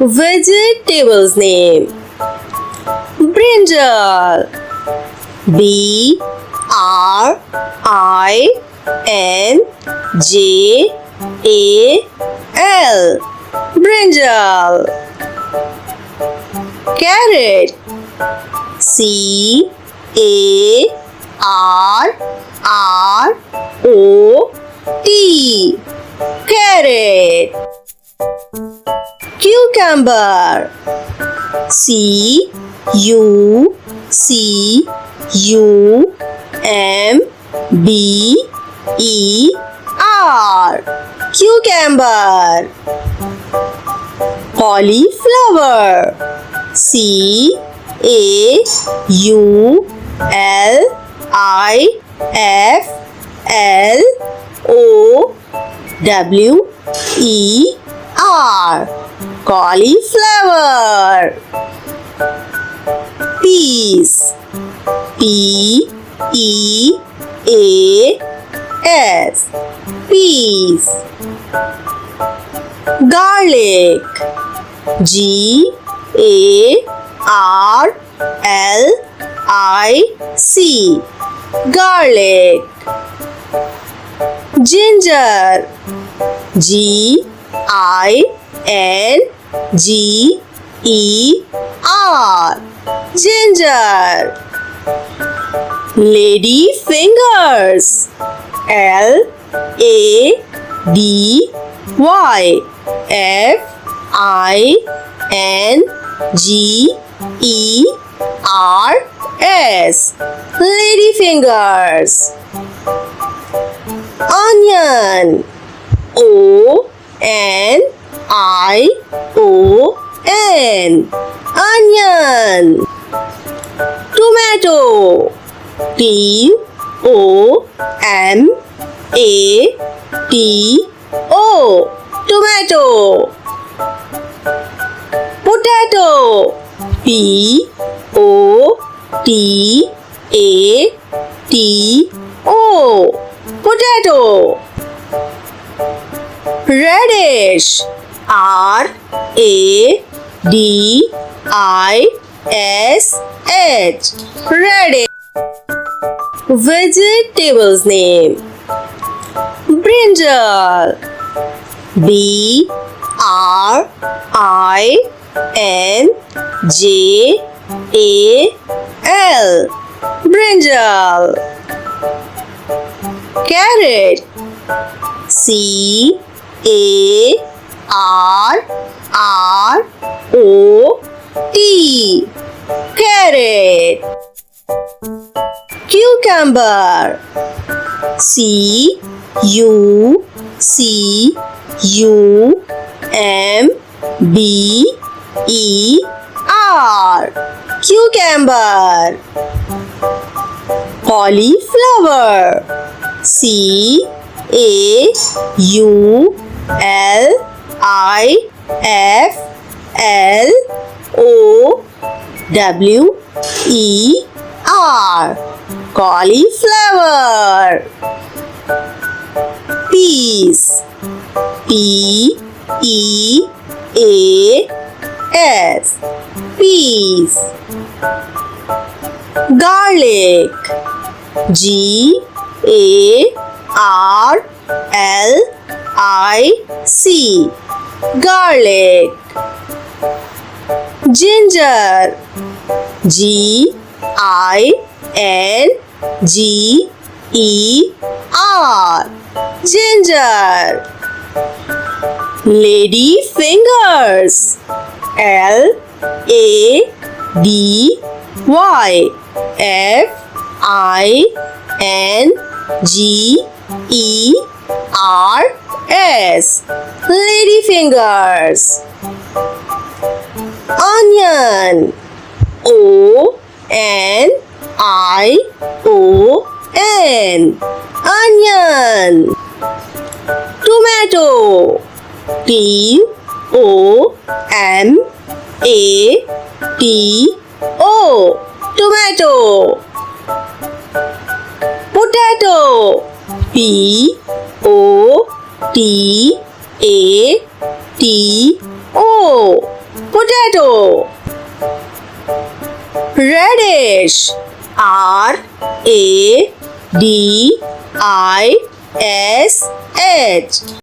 Vegetables name. Brinjal. BRINJAL. Brinjal. Carrot. CARROT. Carrot. Cucumber. CUCUMBER. Cucumber. Cauliflower. CAULIFLOWER. Cauliflower. Peas. PEAS. Peas. Garlic. GARLIC. Garlic. Ginger. GINGER. Ginger. Lady fingers. LADYFINGERS. Lady fingers. Onion. ONION. Onion. Tomato. TOMATO. Tomato. Potato. POTATO. Potato. Radish. RADISH. Radish. Vegetables name. Brinjal. BRINJAL. Brinjal. Carrot. CARROT. Carrot. Cucumber. CUCUMBER. Cucumber. Cauliflower. CAULIFLOWER. Cauliflower. Peas. PEAS. Peas. Garlic. GARLIC. Garlic. Ginger. GINGER. Ginger. Lady fingers. LADYFINGERS. Lady fingers. Onion. ONION. Onion. Tomato. TOMATO. Tomato. Potato. POTATO. potato. Radish. RADISH.